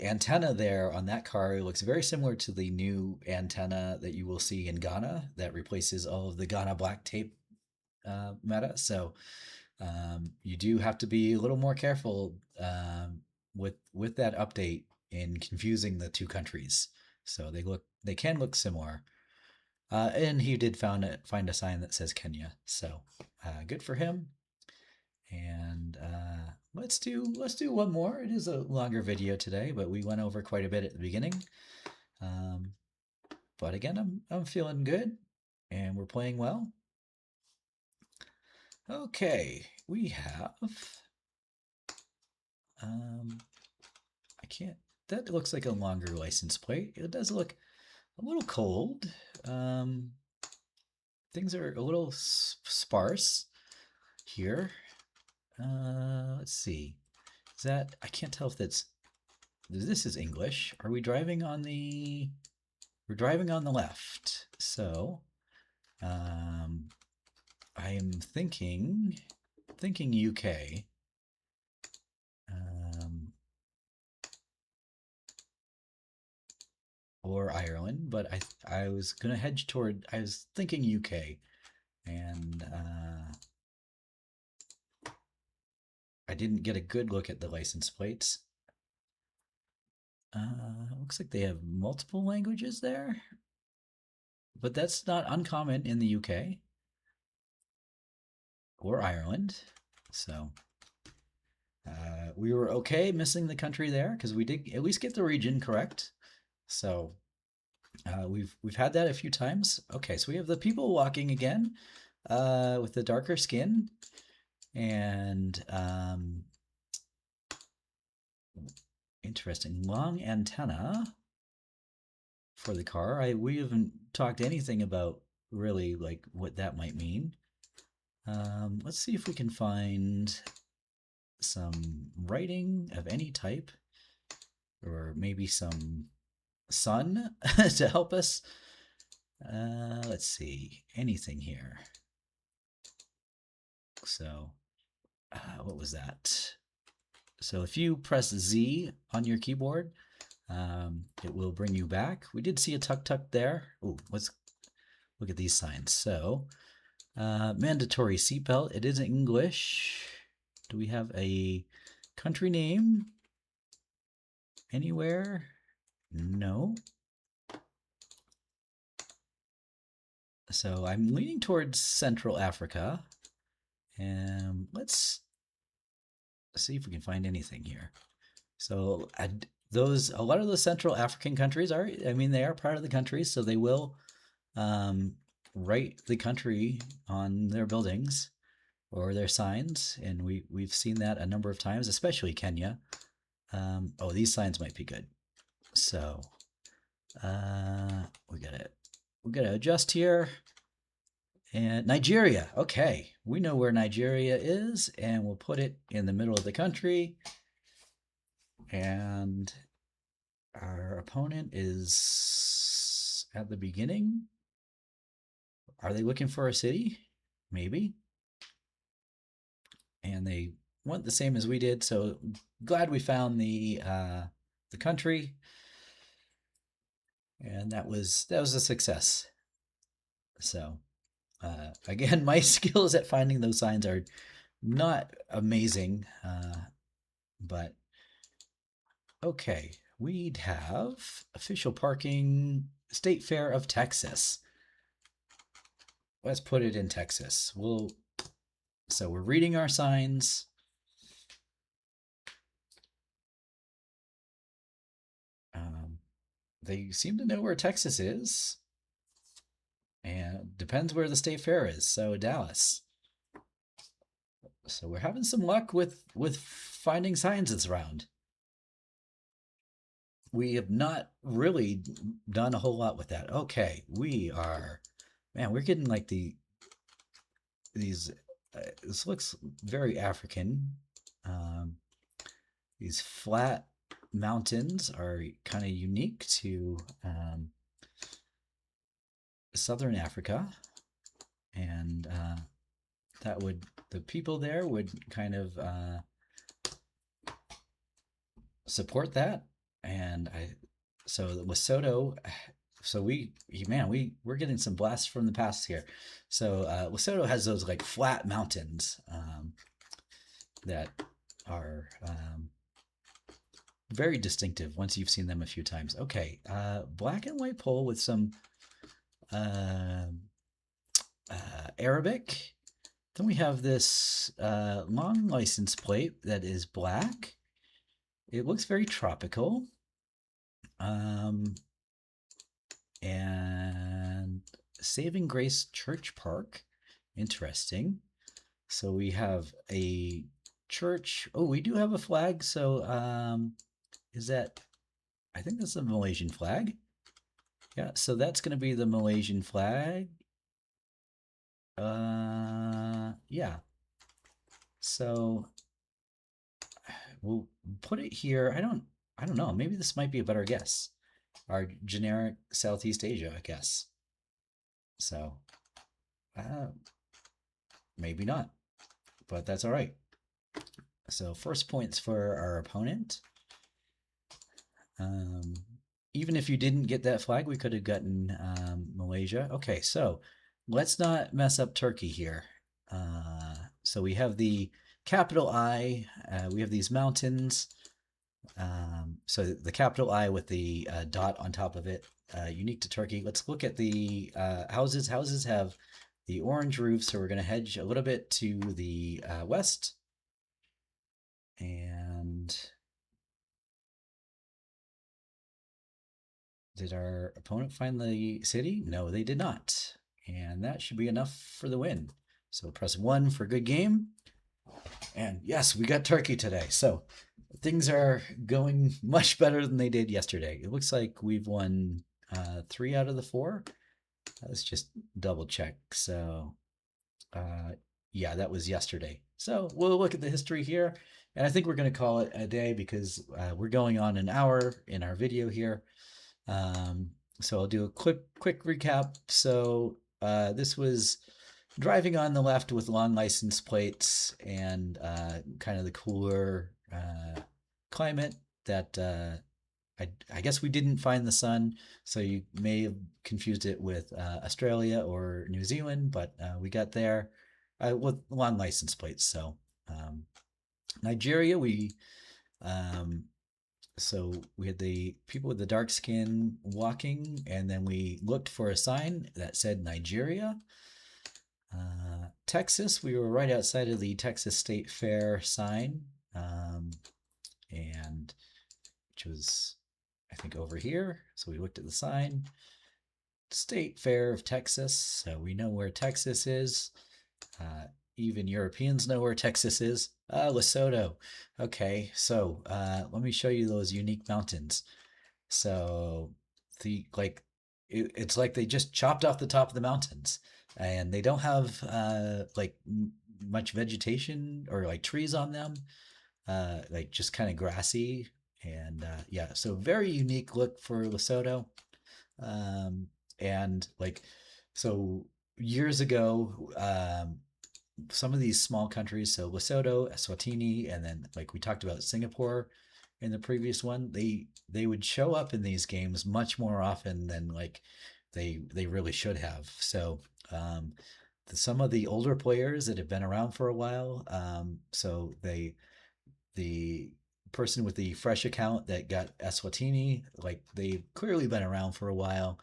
antenna there on that car looks very similar to the new antenna that you will see in Ghana that replaces all of the Ghana black tape meta. So you do have to be a little more careful with that update in confusing the two countries. So they can look similar. And he did find a sign that says Kenya. So good for him. And let's do one more. It is a longer video today, but we went over quite a bit at the beginning. Um, but again, I'm feeling good, and we're playing well. Okay, we have. I can't. That looks like a longer license plate. It does look a little cold. Um, things are a little sparse here. Let's see. Is that? I can't tell if that's. This is English. Are we driving on the? We're driving on the left. So, I am thinking UK. Um, or Ireland, but I was gonna hedge toward. I was thinking UK, and I didn't get a good look at the license plates. Looks like they have multiple languages there, but that's not uncommon in the UK or Ireland. So We were okay missing the country there because we did at least get the region correct. So we've had that a few times. Okay, so we have the people walking again with the darker skin and interesting long antenna for the car. We haven't talked anything about really like what that might mean. Let's see if we can find some writing of any type, or maybe some sun to help us. Let's see, anything here. So, what was that? So if you press Z on your keyboard, it will bring you back. We did see a tuk-tuk there. Oh, let's look at these signs. So, mandatory seatbelt. It is English. Do we have a country name anywhere? No. So I'm leaning towards Central Africa. And let's see if we can find anything here. So a lot of the Central African countries are, I mean, they are part of the country, so they will write the country on their buildings or their signs, and we've seen that a number of times, especially Kenya. Oh, these signs might be good. So we gotta adjust here. And Nigeria, okay, we know where Nigeria is, and we'll put it in the middle of the country. And our opponent is at the beginning. Are they looking for a city? Maybe. And they want the same as we did, so glad we found the country. And that was a success. So again, my skills at finding those signs are not amazing, but okay. We'd have official parking, State Fair of Texas. Let's put it in Texas. So we're reading our signs. They seem to know where Texas is. And depends where the state fair is. So Dallas. So we're having some luck with finding signs this round. We have not really done a whole lot with that. Okay, we're getting like these. This looks very African. These flat mountains are kind of unique to southern Africa, and the people there would kind of support that. And so Lesotho, so we're getting some blasts from the past here. So Lesotho has those like flat mountains that are very distinctive once you've seen them a few times. Okay, black and white pole with some Arabic. Then we have this long license plate that is black. It looks very tropical. And Saving Grace Church Park. Interesting. So we have a church. Oh, we do have a flag. So is that, I think that's the Malaysian flag. Yeah, so that's going to be the Malaysian flag. Yeah. So we'll put it here. I don't know. Maybe this might be a better guess. Our generic Southeast Asia, I guess. So maybe not, but that's all right. So first points for our opponent. Even if you didn't get that flag, we could have gotten Malaysia. Okay, so let's not mess up Turkey here. So we have the capital I. We have these mountains. So the capital I with the dot on top of it, unique to Turkey. Let's look at the houses. Houses have the orange roofs, so we're going to hedge a little bit to the west. And did our opponent find the city? No, they did not. And that should be enough for the win. So press 1 for good game. And yes, we got Turkey today. So things are going much better than they did yesterday. It looks like we've won 3 out of the 4. Let's just double check. So yeah, that was yesterday. So we'll look at the history here. And I think we're going to call it a day because we're going on an hour in our video here. So I'll do a quick recap. So this was driving on the left with long license plates and kind of the cooler climate that I guess we didn't find the sun, so you may have confused it with Australia or New Zealand, but we got there with long license plates. So Nigeria, um, we had the people with the dark skin walking, and then we looked for a sign that said Nigeria. Texas, we were right outside of the Texas State Fair sign, and which was, I think, over here. So we looked at the sign. State Fair of Texas. So we know where Texas is. Even Europeans know where Texas is. Lesotho. Okay, so let me show you those unique mountains. So it's like they just chopped off the top of the mountains, and they don't have like much vegetation or like trees on them. Like just kind of grassy, and yeah, so very unique look for Lesotho. Um, and like so years ago, some of these small countries, so Lesotho, Eswatini, and then like we talked about Singapore in the previous one, they would show up in these games much more often than like they really should have. So some of the older players that have been around for a while, so the person with the fresh account that got Eswatini, like they've clearly been around for a while.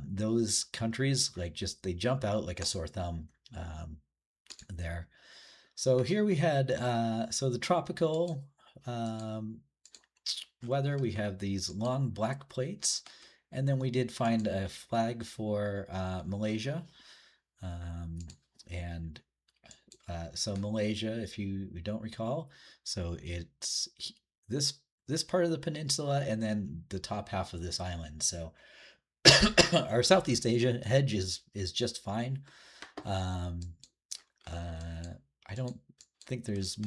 Those countries, like just they jump out like a sore thumb there. So here we had so the tropical um, weather. We have these long black plates, and then we did find a flag for Malaysia, um, and so Malaysia, if you don't recall, so it's this this part of the peninsula and then the top half of this island. So our Southeast Asia hedge is just fine. Um, I don't think there's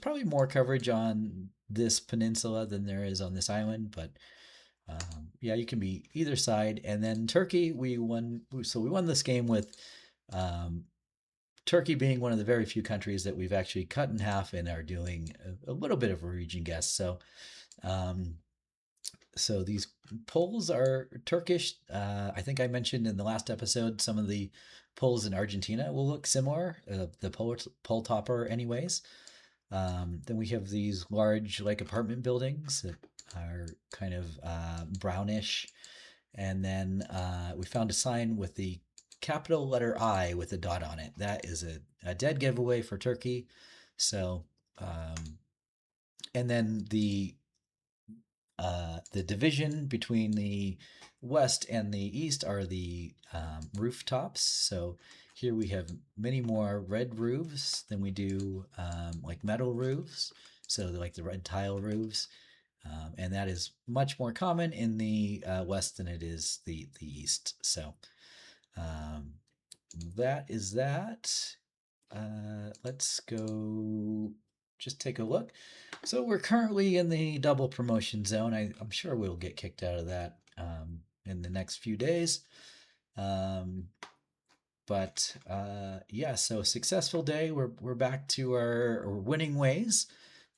probably more coverage on this peninsula than there is on this island, but yeah, you can be either side. And then Turkey, we won. So we won this game with um, Turkey being one of the very few countries that we've actually cut in half and are doing a little bit of a region guess. Um, so these polls are Turkish. I think I mentioned in the last episode some of the polls in Argentina will look similar. The poll topper, anyways. Then we have these large like apartment buildings that are kind of brownish. And then we found a sign with the capital letter I with a dot on it. That is a dead giveaway for Turkey. So, and then the division between the west and the east are the rooftops. So here we have many more red roofs than we do like metal roofs. So like the red tile roofs. And that is much more common in the west than it is the east. So um, that is that. Let's go just take a look. So we're currently in the double promotion zone. I'm sure we'll get kicked out of that in the next few days. Um, but yeah, so successful day. We're back to our winning ways,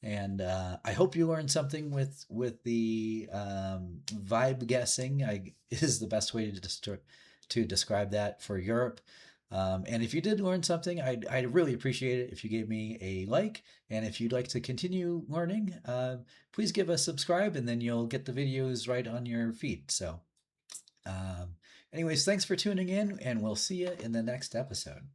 and I hope you learned something with the vibe guessing. Is the best way to describe that for Europe. And if you did learn something, I'd really appreciate it if you gave me a like. And if you'd like to continue learning, please give a subscribe, and then you'll get the videos right on your feed. So, anyways, thanks for tuning in, and we'll see you in the next episode.